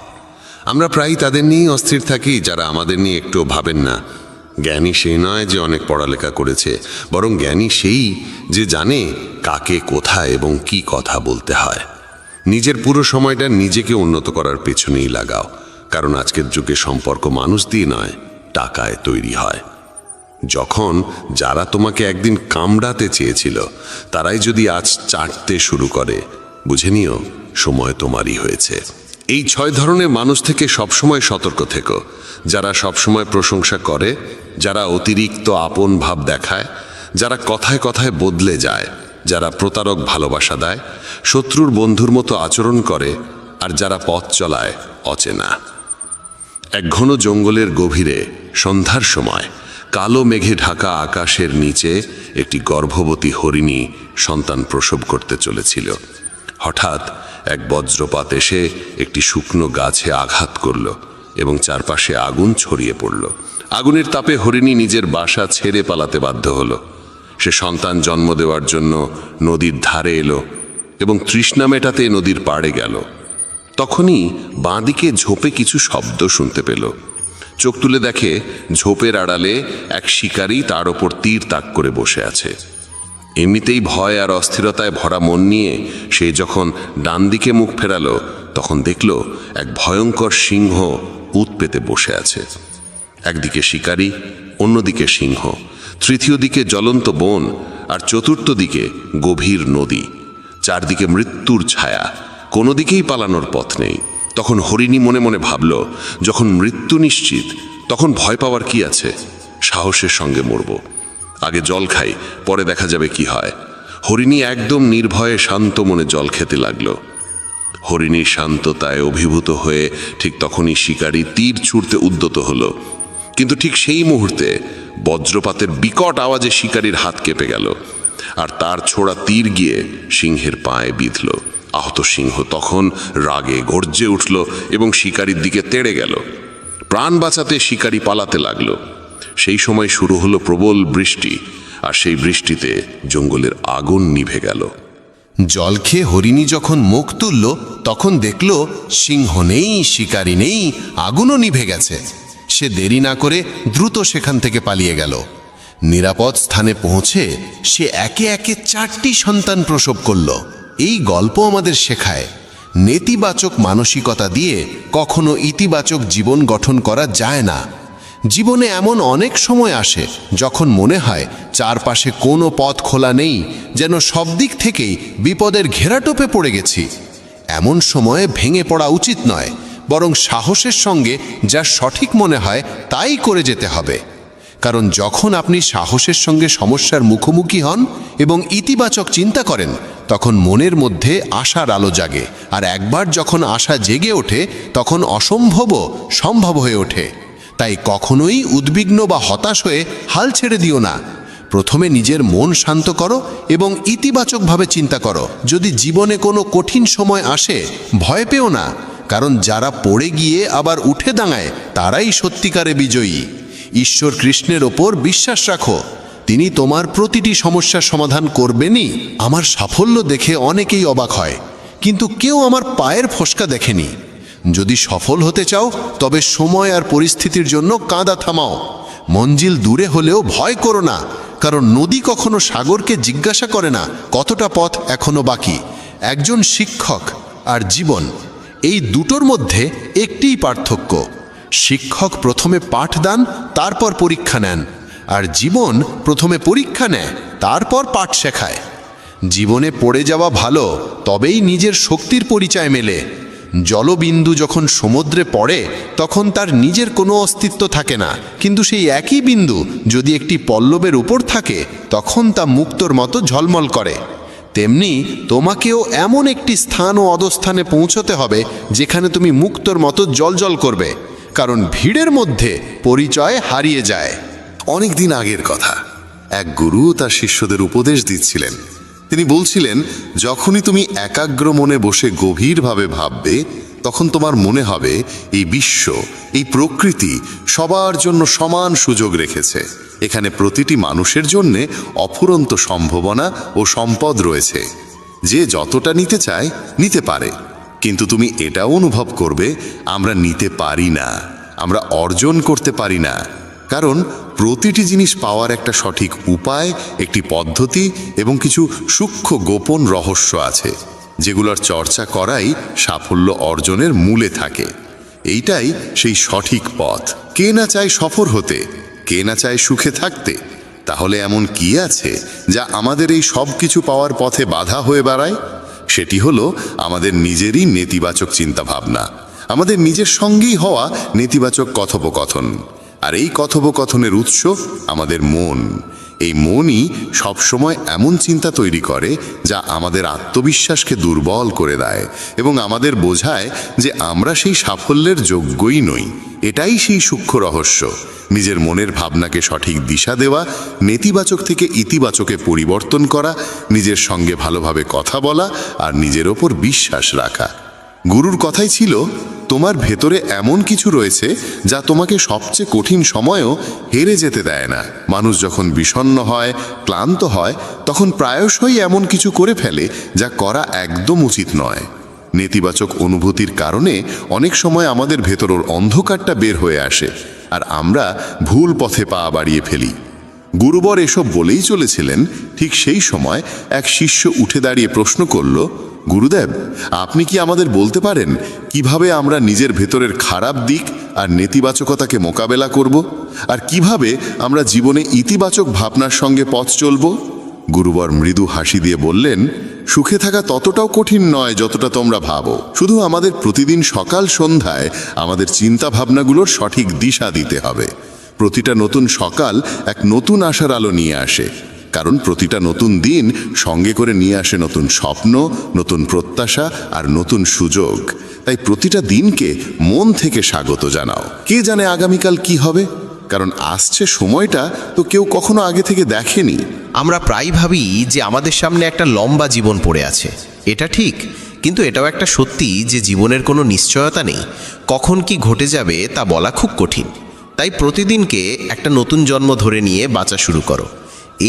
আমরা প্রায়ই তাদের নিয়েই অস্থির থাকি যারা আমাদের নিয়ে একটু ভাবেন না। জ্ঞানী সেই নয় যে অনেক পড়ালেখা করেছে, বরং জ্ঞানী সেই যে জানে কাকে কোথায় এবং কি কথা বলতে হয়। নিজের পুরো সময়টা নিজেকে উন্নত করার পেছনেই লাগাও, কারণ আজকের যুগে সম্পর্ক মানুষ দিয়ে নয়, টাকায় তৈরি হয়। যখন যারা তোমাকে একদিন কামড়াতে চেয়েছিল তারাই যদি আজ চাটতে শুরু করে, বুঝে নিও সময় তোমারই হয়েছে। এই 6 ধরনের মানুষ থেকে সবসময় সতর্ক থেকো। যারা সবসময় প্রশংসা করে, যারা অতিরিক্ত আপন ভাব দেখায়, যারা কথায় কথায় বদলে যায়, যারা প্রতারক ভালোবাসা দেয়, শত্রুর বন্ধুর মতো আচরণ করে, আর যারা পথ চলায় অচেনা। এক ঘন জঙ্গলের গভীরে সন্ধ্যার সময় কালো মেঘে ঢাকা আকাশের নিচে একটি গর্ভবতী হরিণী সন্তান প্রসব করতে চলেছিল। হঠাৎ এক বজ্রপাত এসে একটি শুকনো গাছে আঘাত করল এবং চারপাশে আগুন ছড়িয়ে পড়ল। আগুনের তাপে হরিণী নিজের বাসা ছেড়ে পালাতে বাধ্য হলো। সে সন্তান জন্ম দেওয়ার জন্য নদীর ধারে এলো এবং তৃষ্ণা মেটাতে নদীর পাড়ে গেল। তখনই বাঁদিকে ঝোপে কিছু শব্দ শুনতে পেল। চোখ তুলে দেখে ঝোপের আড়ালে এক শিকারী তার ওপর তীর তাক করে বসে আছে। এমনিতেই ভয় আর অস্থিরতায় ভরা মন নিয়ে সে যখন ডান দিকে মুখ ফেরালো তখন দেখল এক ভয়ঙ্কর সিংহ উত পেতে বসে আছে। একদিকে শিকারী, অন্যদিকে সিংহ, তৃতীয় দিকে জ্বলন্ত বন, আর চতুর্থ দিকে গভীর নদী। চারদিকে মৃত্যুর ছায়া, কোনো দিকেই পালানোর পথ নেই। তখন হরিণী মনে মনে ভাবল, যখন মৃত্যু নিশ্চিত তখন ভয় পাওয়ার কি আছে? সাহসের সঙ্গে মরব। আগে জল খাই, পরে দেখা যাবে কি হয়। হরিণী একদম নির্ভয়ে শান্ত মনে জল খেতে লাগলো। হরিণীর শান্ততায় অভিভূত হয়ে ঠিক তখনই শিকারী তীর ছুঁড়তে উদ্যত হলো, কিন্তু ঠিক সেই মুহূর্তে বজ্রপাতের বিকট আওয়াজে শিকারীর হাত কেঁপে গেল, আর তার ছোড়া তীর গিয়ে সিংহের পায়ে বিঁধল। আহত সিংহ তখন রাগে গর্জে উঠল এবং শিকারীর দিকে তেড়ে গেল। প্রাণ বাঁচাতে শিকারী পালাতে লাগলো। সেই সময় শুরু হলো প্রবল বৃষ্টি, আর সেই বৃষ্টিতে জঙ্গলের আগুন নিভে গেল। জল খেয়ে হরিণী যখন মুখ তুলল তখন দেখল সিংহ নেই, শিকারী নেই, আগুনও নিভে গেছে। সে দেরি না করে দ্রুত সেখান থেকে পালিয়ে গেল। নিরাপদ স্থানে পৌঁছে সে একে একে 4টি সন্তান প্রসব করল। এই গল্প আমাদের শেখায় নেতিবাচক মানসিকতা দিয়ে কখনো ইতিবাচক জীবন গঠন করা যায় না। জীবনে এমন অনেক সময় আসে যখন মনে হয় চারপাশে কোনো পথ খোলা নেই, যেন সব দিক থেকেই বিপদের ঘেরাটোপে পড়ে গেছি। এমন সময়ে ভেঙে পড়া উচিত নয়, বরং সাহসের সঙ্গে যা সঠিক মনে হয় তাই করে যেতে হবে। কারণ যখন আপনি সাহসের সঙ্গে সমস্যার মুখোমুখি হন এবং ইতিবাচক চিন্তা করেন, তখন মনের মধ্যে আশার আলো জাগে, আর একবার যখন আশা জেগে ওঠে তখন অসম্ভবও সম্ভব হয়ে ওঠে। তাই কখনোই উদ্বিগ্ন বা হতাশ হয়ে হাল ছেড়ে দিও না। প্রথমে নিজের মন শান্ত করো এবং ইতিবাচকভাবে চিন্তা করো। যদি জীবনে কোনো কঠিন সময় আসে, ভয় পেও না, কারণ যারা পড়ে গিয়ে আবার উঠে দাঁড়ায় তারাই সত্যিকারে বিজয়ী। ঈশ্বর কৃষ্ণের ওপর বিশ্বাস রাখো, তিনি তোমার প্রতিটি সমস্যার সমাধান করবেনই। আমার সাফল্য দেখে অনেকেই অবাক হয়, কিন্তু কেউ আমার পায়ের ফসকা দেখেনি। যদি সফল হতে চাও তবে সময় আর পরিস্থিতির জন্য কাঁদা থামাও। মঞ্জিল দূরে হলেও ভয় করো না, কারণ নদী কখনো সাগরকে জিজ্ঞাসা করে না কতটা পথ এখনো বাকি। একজন শিক্ষক আর জীবন, এই দুটোর মধ্যে একটিই পার্থক্য। শিক্ষক প্রথমে পাঠ দান, তারপর পরীক্ষা নেন, আর জীবন প্রথমে পরীক্ষা নেয়, তারপর পাঠ শেখায়। জীবনে পড়ে যাওয়া ভালো, তবেই নিজের শক্তির পরিচয় মেলে। জলবিন্দু যখন সমুদ্রে পড়ে তখন তার নিজের কোনো অস্তিত্ব থাকে না, কিন্তু সেই একই বিন্দু যদি একটি পল্লবের উপর থাকে তখন তা মুক্তোর মতো ঝলমল করে। তেমনি তোমাকেও এমন একটি স্থান ও অধস্থানে পৌঁছতে হবে যেখানে তুমি মুক্তোর মতো জ্বলজ্বল করবে, কারণ ভিড়ের মধ্যে পরিচয় হারিয়ে যায়। অনেক দিন আগের কথা, এক গুরু তার শিষ্যদের উপদেশ দিচ্ছিলেন। তিনি বলছিলেন, যখনই তুমি একাগ্র মনে বসে গভীরভাবে ভাববে, তখন তোমার মনে হবে এই বিশ্ব, এই প্রকৃতি সবার জন্য সমান সুযোগ রেখেছে। এখানে প্রতিটি মানুষের জন্যে অফুরন্ত সম্ভাবনা ও সম্পদ রয়েছে। যে যতটা নিতে চায় নিতে পারে, কিন্তু তুমি এটাও অনুভব করবে আমরা নিতে পারি না, আমরা অর্জন করতে পারি না। কারণ প্রতিটি জিনিস পাওয়ার একটা সঠিক উপায়, একটি পদ্ধতি এবং কিছু সূক্ষ্ম গোপন রহস্য আছে, যেগুলোর চর্চা করাই সাফল্য অর্জনের মূলে থাকে। এইটাই সেই সঠিক পথ। কে না চায় সফল হতে, কে না চায় সুখে থাকতে? তাহলে এমন কি আছে যা আমাদের এই সব কিছু পাওয়ার পথে বাধা হয়ে দাঁড়ায়? সেটি হলো আমাদের নিজেরই নেতিবাচক চিন্তাভাবনা, আমাদের নিজের সঙ্গেই হওয়া নেতিবাচক কথোপকথন। আর এই কথোপকথনের উৎস আমাদের মন। এই মনই সবসময় এমন চিন্তা তৈরি করে যা আমাদের আত্মবিশ্বাসকে দুর্বল করে দেয় এবং আমাদের বোঝায় যে আমরা সেই সাফল্যের যোগ্যই নই। এটাই সেই সূক্ষ্ম রহস্য, নিজের মনের ভাবনাকে সঠিক দিশা দেওয়া, নেতিবাচক থেকে ইতিবাচকে পরিবর্তন করা, নিজের সঙ্গে ভালোভাবে কথা বলা আর নিজের ওপর বিশ্বাস রাখা। গুরুর কথাই ছিল, তোমার ভেতরে এমন কিছু রয়েছে যা তোমাকে সবচেয়ে কঠিন সময়েও হেরে যেতে দেয় না। মানুষ যখন বিষণ্ণ হয়, ক্লান্ত হয়, তখন প্রায়শই এমন কিছু করে ফেলে যা করা একদম উচিত নয়। নেতিবাচক অনুভূতির কারণে অনেক সময় আমাদের ভেতরের অন্ধকারটা বের হয়ে আসে আর আমরা ভুল পথে পা বাড়িয়ে ফেলি। গুরুবর এসব বলেই চলেছিলেন। ঠিক সেই সময় এক শিষ্য উঠে দাঁড়িয়ে প্রশ্ন করল, গুরুদেব, আপনি কি আমাদের বলতে পারেন কিভাবে আমরা নিজের ভেতরের খারাপ দিক আর নেতিবাচকতাকে মোকাবেলা করব, আর কিভাবে আমরা জীবনে ইতিবাচক ভাবনার সঙ্গে পথ চলব? গুরুবর মৃদু হাসি দিয়ে বললেন, সুখে থাকা ততটাও কঠিন নয় যতটা তোমরা ভাবো। শুধু আমাদের প্রতিদিন সকাল সন্ধ্যায় আমাদের চিন্তা ভাবনাগুলোর সঠিক দিশা দিতে হবে। প্রতিটা নতুন সকাল এক নতুন আশার আলো নিয়ে আসে, কারণ প্রতিটা নতুন দিন সঙ্গে করে নিয়ে আসে নতুন স্বপ্ন, নতুন প্রত্যাশা আর নতুন সুযোগ। তাই প্রতিটা দিনকে মন থেকে স্বাগত জানাও। কে জানে আগামীকাল কি হবে, কারণ আসছে সময়টা তো কেউ কখনো আগে থেকে দেখেনি। আমরা প্রায় ভাবি যে আমাদের সামনে একটা লম্বা জীবন পড়ে আছে, এটা ঠিক, কিন্তু এটাও একটা সত্যি যে জীবনের কোনো নিশ্চয়তা নেই। কখন কি ঘটে যাবে তা বলা খুব কঠিন। তাই প্রতিদিনকে একটা নতুন জন্ম ধরে নিয়ে বাঁচা শুরু করো।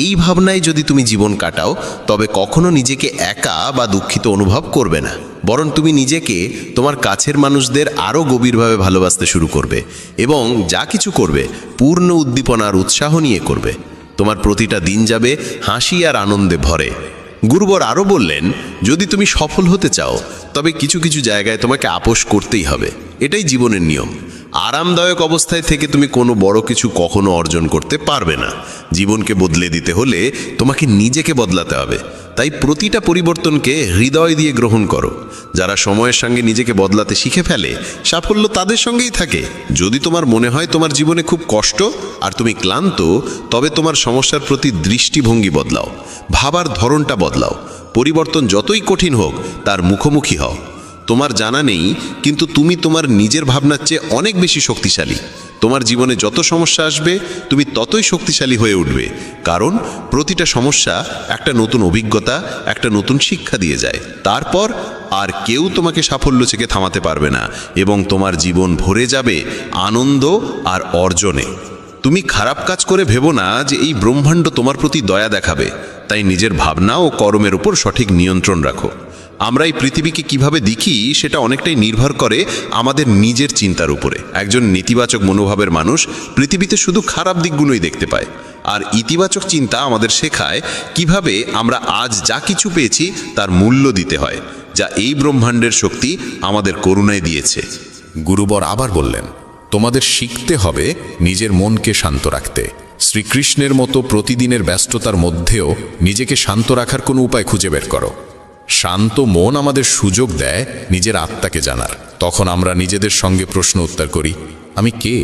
এই ভাবনায় যদি তুমি জীবন কাটাও, তবে কখনো নিজেকে একা বা দুঃখিত অনুভব করবে না, বরং তুমি নিজেকে, তোমার কাছের মানুষদের আরও গভীরভাবে ভালোবাসতে শুরু করবে এবং যা কিছু করবে পূর্ণ উদ্দীপনা আর উৎসাহ নিয়ে করবে। তোমার প্রতিটা দিন যাবে হাসি আর আনন্দে ভরে। গুরুবর আরও বললেন, যদি তুমি সফল হতে চাও তবে কিছু কিছু জায়গায় তোমাকে আপোষ করতেই হবে, এটাই জীবনের নিয়ম। আরামদায়ক অবস্থায় থেকে তুমি কোনো বড় কিছু কখনো অর্জন করতে পারবে না। জীবনকে বদলে দিতে হলে তোমাকে নিজেকে বদলাতে হবে। তাই প্রতিটা পরিবর্তনকে হৃদয় দিয়ে গ্রহণ করো। যারা সময়ের সঙ্গে নিজেকে বদলাতে শিখে ফেলে, সাফল্য তাদের সঙ্গেই থাকে। যদি তোমার মনে হয় তোমার জীবনে খুব কষ্ট আর তুমি ক্লান্ত, তবে তোমার সমস্যার প্রতি দৃষ্টিভঙ্গি বদলাও, ভাবার ধরনটা বদলাও। পরিবর্তন যতই কঠিন হোক তার মুখোমুখি হও। তোমার জানা নেই, কিন্তু তুমি তোমার নিজের ভাবনার চেয়ে অনেক বেশি শক্তিশালী। তোমার জীবনে যত সমস্যা আসবে তুমি ততই শক্তিশালী হয়ে উঠবে, কারণ প্রতিটা সমস্যা একটা নতুন অভিজ্ঞতা, একটা নতুন শিক্ষা দিয়ে যায়। তারপর আর কেউ তোমাকে সাফল্য থেকে থামাতে পারবে না এবং তোমার জীবন ভরে যাবে আনন্দ আর অর্জনে। তুমি খারাপ কাজ করে ভেবো না যে এই ব্রহ্মাণ্ড তোমার প্রতি দয়া দেখাবে। তাই নিজের ভাবনা ও কর্মের উপর সঠিক নিয়ন্ত্রণ রাখো। আমরা এই পৃথিবীকে কিভাবে দেখি সেটা অনেকটাই নির্ভর করে আমাদের নিজের চিন্তার উপরে। একজন নেতিবাচক মনোভাবের মানুষ পৃথিবীতে শুধু খারাপ দিকগুলোই দেখতে পায়, আর ইতিবাচক চিন্তা আমাদের শেখায় কিভাবে আমরা আজ যা কিছু পেয়েছি তার মূল্য দিতে হয়, যা এই ব্রহ্মাণ্ডের শক্তি আমাদের করুণায় দিয়েছে। গুরুবর আবার বললেন, তোমাদের শিখতে হবে নিজের মনকে শান্ত রাখতে। শ্রীকৃষ্ণের মতো প্রতিদিনের ব্যস্ততার মধ্যেও নিজেকে শান্ত রাখার কোনো উপায় খুঁজে বের করো। শান্ত মন আমাদের সুযোগ দেয় নিজের আত্মাকে জানার। তখন আমরা নিজেদের সঙ্গে প্রশ্ন উত্তর করি, আমি কে?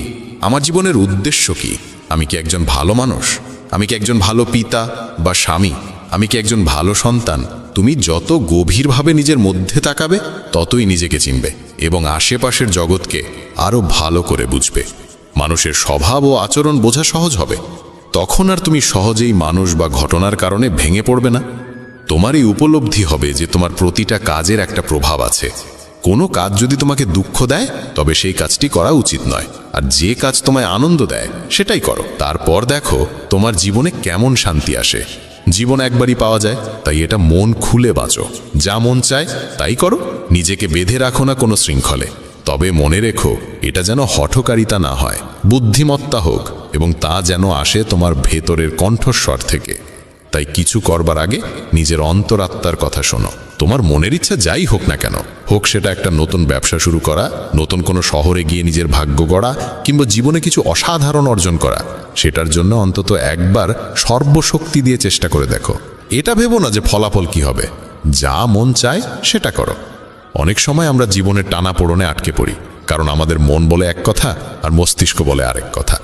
আমার জীবনের উদ্দেশ্য কি? আমি কি একজন ভালো মানুষ? আমি কি একজন ভালো পিতা বা স্বামী? আমি কি একজন ভালো সন্তান? তুমি যত গভীরভাবে নিজের মধ্যে তাকাবে ততই নিজেকে চিনবে এবং আশেপাশের জগৎকে আরও ভালো করে বুঝবে। মানুষের স্বভাব ও আচরণ বোঝা সহজ হবে। তখন আর তুমি সহজেই মানুষ বা ঘটনার কারণে ভেঙে পড়বে না। তোমার এই উপলব্ধি হবে যে তোমার প্রতিটা কাজের একটা প্রভাব আছে। কোনো কাজ যদি তোমাকে দুঃখ দেয় তবে সেই কাজটি করা উচিত নয়, আর যে কাজ তোমায় আনন্দ দেয় সেটাই করো। তারপর দেখো তোমার জীবনে কেমন শান্তি আসে। জীবন একবারই পাওয়া যায়, তাই এটা মন খুলে বাঁচো। যা মন চায় তাই করো, নিজেকে বেঁধে রাখো না কোনো শৃঙ্খলে। তবে মনে রেখো, এটা যেন হঠকারিতা না হয়, বুদ্ধিমত্তা হোক, এবং তা যেন আসে তোমার ভেতরের কণ্ঠস্বর থেকে। তাই কিছু করবার আগে নিজের অন্তরাত্মার কথা শোনো। তোমার মনের ইচ্ছা যাই হোক না কেন, হোক সেটা একটা নতুন ব্যবসা শুরু করা, নতুন কোনো শহরে গিয়ে নিজের ভাগ্য গড়া, কিংবা জীবনে কিছু অসাধারণ অর্জন করা, সেটার জন্য অন্তত একবার সর্বশক্তি দিয়ে চেষ্টা করে দেখো। এটা ভেবো না যে ফলাফল কি হবে। যা মন চায় সেটা করো। অনেক সময় আমরা জীবনের টানাপোড়েনে আটকে পড়ি, কারণ আমাদের মন বলে এক কথা আর মস্তিষ্ক বলে আরেক কথা।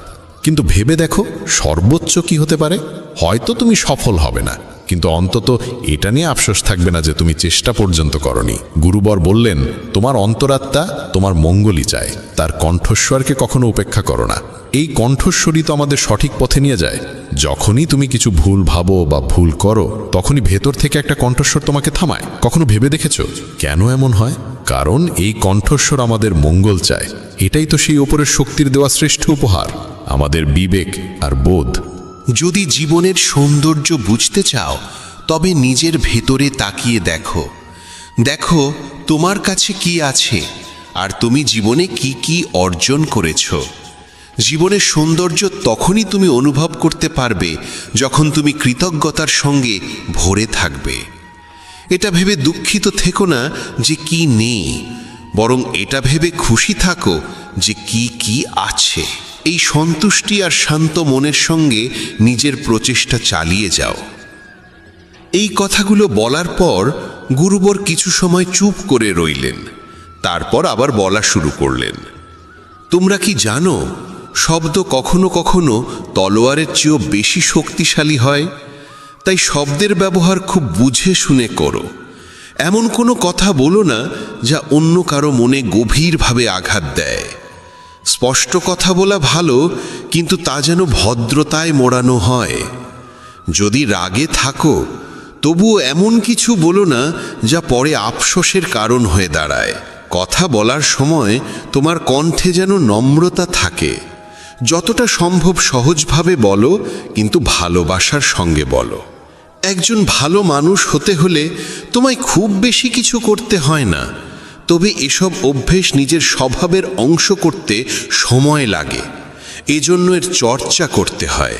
কিন্তু ভেবে দেখো সর্বোচ্চ কি হতে পারে। হয়তো তুমি সফল হবে না, কিন্তু অন্তত এটা নিয়ে আফসোস থাকবে না যে তুমি চেষ্টা পর্যন্ত করনি। গুরুবর বললেন, তোমার অন্তরাত্মা তোমার মঙ্গলই চায়, তার কণ্ঠস্বরকে কখনো উপেক্ষা করো না। এই কণ্ঠস্বরই তো আমাদের সঠিক পথে নিয়ে যায়। যখনই তুমি কিছু ভুল ভাবো বা ভুল করো, তখনই ভেতর থেকে একটা কণ্ঠস্বর তোমাকে থামায়। কখনো ভেবে দেখেছো কেন এমন হয়? কারণ এই কণ্ঠস্বর আমাদের মঙ্গল চায়। এটাই তো সেই ওপরের শক্তির দেওয়া শ্রেষ্ঠ উপহার, আমাদের বিবেক আর বোধ। যদি জীবনের সৌন্দর্য বুঝতে চাও, তবে নিজের ভেতরে তাকিয়ে দেখো। দেখো তোমার কাছে কি আছে, আর তুমি জীবনে কি কি অর্জন করেছো। জীবনের সৌন্দর্য তখনই তুমি অনুভব করতে পারবে যখন তুমি কৃতজ্ঞতার সঙ্গে ভরে থাকবে। এটা ভেবে দুঃখিত থেকো না যে কি নেই, বরং এটা ভেবে খুশি থাকো যে কি কি আছে। এই সন্তুষ্টি আর শান্ত মনের সঙ্গে নিজের প্রচেষ্টা চালিয়ে যাও। এই কথাগুলো বলার পর গুরুবর কিছু সময় চুপ করে রইলেন। তারপর আবার বলা শুরু করলেন, তোমরা কি জানো, শব্দ কখনো কখনো তলোয়ারের চেয়েও বেশি শক্তিশালী হয়। তাই শব্দের ব্যবহার খুব বুঝে শুনে করো। এমন কোনো কথা বলো না যা অন্য কারো মনে গভীরভাবে আঘাত দেয়। স্পষ্ট কথা বলা ভালো, কিন্তু তা যেন ভদ্রতায় মোড়ানো হয়। যদি রাগে থাকো, তবুও এমন কিছু বলো না যা পরে আফসোসের কারণ হয়ে দাঁড়ায়। কথা বলার সময় তোমার কণ্ঠে যেন নম্রতা থাকে। যতটা সম্ভব সহজভাবে বলো, কিন্তু ভালোবাসার সঙ্গে বলো। একজন ভালো মানুষ হতে হলে তোমায় খুব বেশি কিছু করতে হয় না, তবে এসব অভ্যেস নিজের স্বভাবের অংশ করতে সময় লাগে। এজন্য এর চর্চা করতে হয়।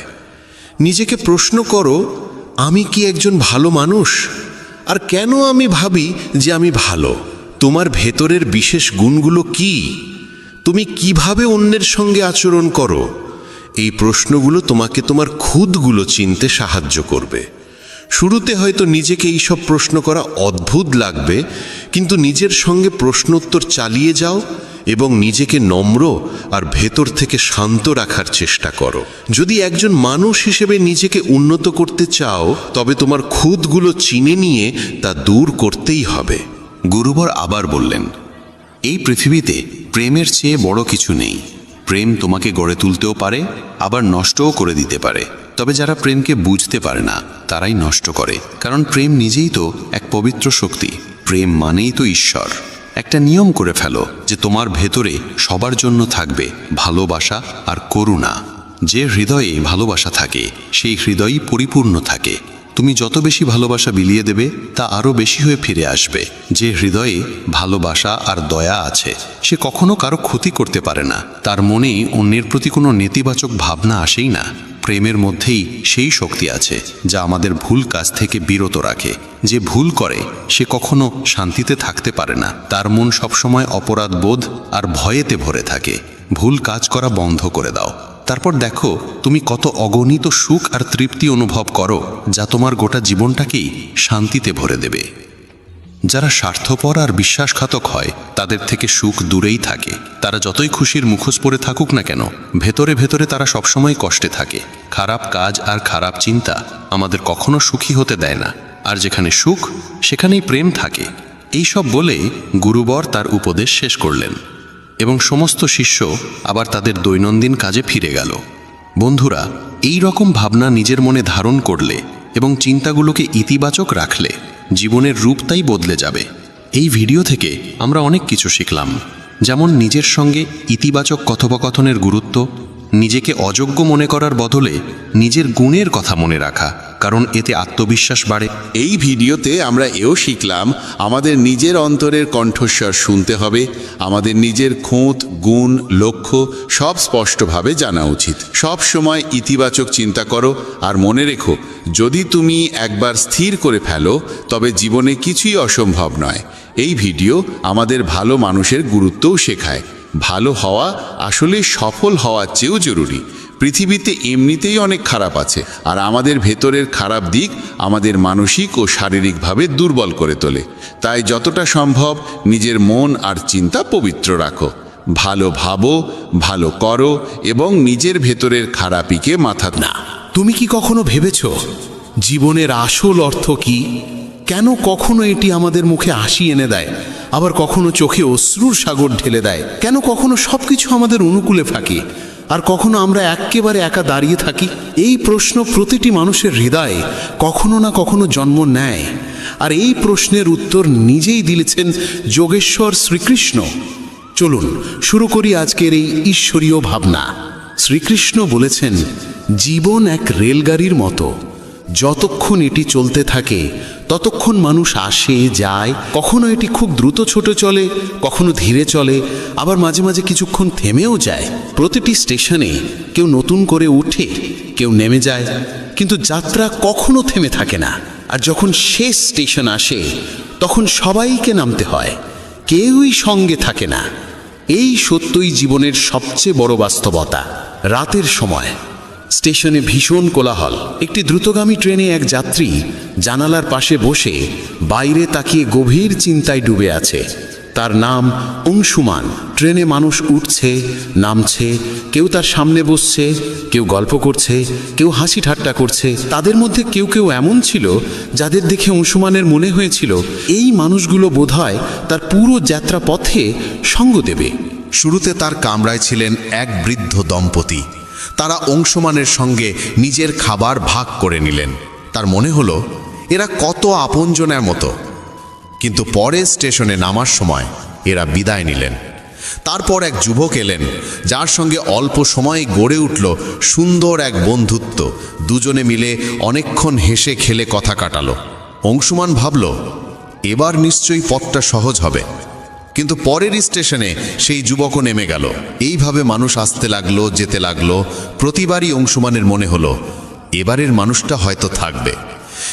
নিজেকে প্রশ্ন করো, আমি কি একজন ভালো মানুষ? আর কেন আমি ভাবি যে আমি ভালো? তোমার ভেতরের বিশেষ গুণগুলো কি? তুমি কিভাবে অন্যের সঙ্গে আচরণ করো? এই প্রশ্নগুলো তোমাকে তোমার খুদগুলো চিনতে সাহায্য করবে। শুরুতে হয়তো নিজেকে এইসব প্রশ্ন করা অদ্ভুত লাগবে, কিন্তু নিজের সঙ্গে প্রশ্নোত্তর চালিয়ে যাও এবং নিজেকে নম্র আর ভেতর থেকে শান্ত রাখার চেষ্টা করো। যদি একজন মানুষ হিসেবে নিজেকে উন্নত করতে চাও, তবে তোমার খুদগুলো চিনে নিয়ে তা দূর করতেই হবে। গুরুবর আবার বললেন, এই পৃথিবীতে প্রেমের চেয়ে বড় কিছু নেই। প্রেম তোমাকে গড়ে তুলতেও পারে, আবার নষ্টও করে দিতে পারে। তবে যারা প্রেমকে বুঝতে পারে না তারাই নষ্ট করে, কারণ প্রেম নিজেই তো এক পবিত্র শক্তি। প্রেম মানেই তো ঈশ্বর। একটা নিয়ম করে ফেলো যে তোমার ভেতরে সবার জন্য থাকবে ভালোবাসা আর করুণা। যে হৃদয়ে ভালোবাসা থাকে সেই হৃদয়ই পরিপূর্ণ থাকে। তুমি যত বেশি ভালোবাসা বিলিয়ে দেবে তা আরও বেশি হয়ে ফিরে আসবে। যে হৃদয়ে ভালোবাসা আর দয়া আছে সে কখনো কারো ক্ষতি করতে পারে না, তার মনে অন্যের প্রতি কোনো নেতিবাচক ভাবনা আসেই না। প্রেমের মধ্যেই সেই শক্তি আছে যা আমাদের ভুল কাজ থেকে বিরত রাখে। যে ভুল করে সে কখনো শান্তিতে থাকতে পারে না, তার মন সবসময় অপরাধ বোধ আর ভয়েতে ভরে থাকে। ভুল কাজ করা বন্ধ করে দাও, তারপর দেখো তুমি কত অগণিত সুখ আর তৃপ্তি অনুভব করো, যা তোমার গোটা জীবনটাকেই শান্তিতে ভরে দেবে। যারা স্বার্থপর আর বিশ্বাসঘাতক হয় তাদের থেকে সুখ দূরেই থাকে। তারা যতই খুশির মুখোশ পরে থাকুক না কেন, ভেতরে ভেতরে তারা সবসময় কষ্টে থাকে। খারাপ কাজ আর খারাপ চিন্তা আমাদের কখনো সুখী হতে দেয় না, আর যেখানে সুখ সেখানেই প্রেম থাকে। এইসব বলে গুরুবর তার উপদেশ শেষ করলেন এবং সমস্ত শিষ্য আবার তাদের দৈনন্দিন কাজে ফিরে গেল। বন্ধুরা, এই রকম ভাবনা নিজের মনে ধারণ করলে এবং চিন্তাগুলোকে ইতিবাচক রাখলে জীবনের রূপটাই বদলে যাবে। এই ভিডিও থেকে আমরা অনেক কিছু শিখলাম, যেমন নিজের সঙ্গে ইতিবাচক কথোপকথনের গুরুত্ব, নিজেকে অযোগ্য মনে করার বদলে নিজের গুণের কথা মনে রাখা, কারণ এতে আত্মবিশ্বাস বাড়ে। এই ভিডিওতে আমরা এও শিখলাম আমাদের নিজের অন্তরের কণ্ঠস্বর শুনতে হবে। আমাদের নিজের খুঁত, গুণ, লক্ষ্য সব স্পষ্টভাবে জানা উচিত। সব সময় ইতিবাচক চিন্তা করো আর মনে রেখো, যদি তুমি একবার স্থির করে ফেলো তবে জীবনে কিছুই অসম্ভব নয়। এই ভিডিও আমাদের ভালো মানুষের গুরুত্বও শেখায়। ভালো হওয়া আসলে সফল হওয়ার চেয়েও জরুরি। পৃথিবীতে এমনিতেই অনেক খারাপ আছে, আর আমাদের ভেতরের খারাপ দিক আমাদের মানসিক ও শারীরিকভাবে দুর্বল করে তোলে। তাই যতটা সম্ভব নিজের মন আর চিন্তা পবিত্র রাখো। ভালো ভাবো, ভালো করো এবং নিজের ভেতরের খারাপিকে মাথা না। তুমি কি কখনো ভেবেছ জীবনের আসল অর্থ কি? কেন কখনো এটি আমাদের মুখে হাসি এনে দেয়, আবার কখনো চোখে অশ্রুর সাগর ঢেলে দেয়? কেন কখনো সবকিছু আমাদের অনুকূলে থাকে আর কখনো আমরা একেবারে একা দাঁড়িয়ে থাকি? এই প্রশ্ন প্রতিটি মানুষের হৃদয়ে কখনো না কখনো জন্ম নেয়, আর এই প্রশ্নের উত্তর নিজেই দিয়েছেন যোগেশ্বর শ্রীকৃষ্ণ। চলুন শুরু করি আজকের এই ঈশ্বরীয় ভাবনা। শ্রীকৃষ্ণ বলেছেন, জীবন এক রেলগাড়ির মতো। যতক্ষণ এটি চলতে থাকে ততক্ষণ মানুষ আসে যায়। কখনো এটি খুব দ্রুত ছোটে চলে, কখনো ধীরে চলে, আবার মাঝে মাঝে কিছুক্ষণ থেমেও যায়। প্রতিটি স্টেশনে কেউ নতুন করে উঠে, কেউ নেমে যায়, কিন্তু যাত্রা কখনো থেমে থাকে না। আর যখন শেষ স্টেশন আসে তখন সবাইকে নামতে হয়, কেউই সঙ্গে থাকে না। এই সত্যই জীবনের সবচেয়ে বড় বাস্তবতা। রাতের সময় স্টেশনে ভীষণ কোলাহল। একটি দ্রুতগামী ট্রেনে এক যাত্রী জানালার পাশে বসে বাইরে তাকিয়ে গভীর চিন্তায় ডুবে আছে। তার নাম অংশুমান। ট্রেনে মানুষ উঠছে, নামছে, কেউ তার সামনে বসছে, কেউ গল্প করছে, কেউ হাসি ঠাট্টা করছে। তাদের মধ্যে কেউ কেউ এমন ছিল যাদের দেখে অংশুমানের মনে হয়েছিল এই মানুষগুলো বোধহয় তার পুরো যাত্রা পথে সঙ্গ দেবে। শুরুতে তার কামরায় ছিলেন এক বৃদ্ধ দম্পতি। তারা অংশুমানের সঙ্গে নিজের খাবার ভাগ করে নিলেন। তার মনে হলো এরা কত আপনজনের মতো। কিন্তু পরে স্টেশনে নামার সময় এরা বিদায় নিলেন। তারপর এক যুবক এলেন, যার সঙ্গে অল্প সময়ে গড়ে উঠল সুন্দর এক বন্ধুত্ব। দুজনে মিলে অনেকক্ষণ হেসে খেলে কথা কাটালো। অংশুমান ভাবল, এবার নিশ্চয়ই পথটা সহজ হবে। কিন্তু পরের স্টেশনে সেই যুবকও নেমে গেল। এইভাবে মানুষ আসতে লাগলো, যেতে লাগলো। প্রতিবারই অংশুমানের মনে হলো এবারের মানুষটা হয়তো থাকবে।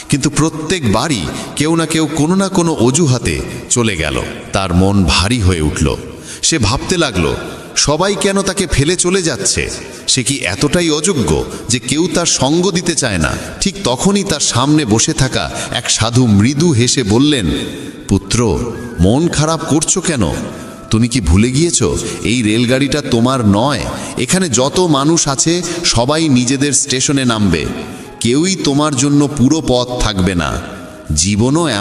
কিন্তু প্রত্যেকবারই কেউ না কেউ কোনো না কোনো অজুহাতে চলে গেল। তার মন ভারী হয়ে উঠল। সে ভাবতে লাগলো, সবাই কেন তাকে ফেলে চলে যাচ্ছে? সে কি এতটাই অযোগ্য যে কেউ তার সঙ্গ দিতে চায় না? ঠিক তখনই তার সামনে বসে থাকা এক সাধু মৃদু হেসে বললেন, পুত্র, মন খারাপ করছো কেন? তুমি কি ভুলে গিয়েছ এই রেলগাড়িটা তোমার নয়? এখানে যত মানুষ আছে সবাই নিজেদের স্টেশনে নামবে। কেউই তোমার জন্য পুরো পথ থাকবে না। জীবনও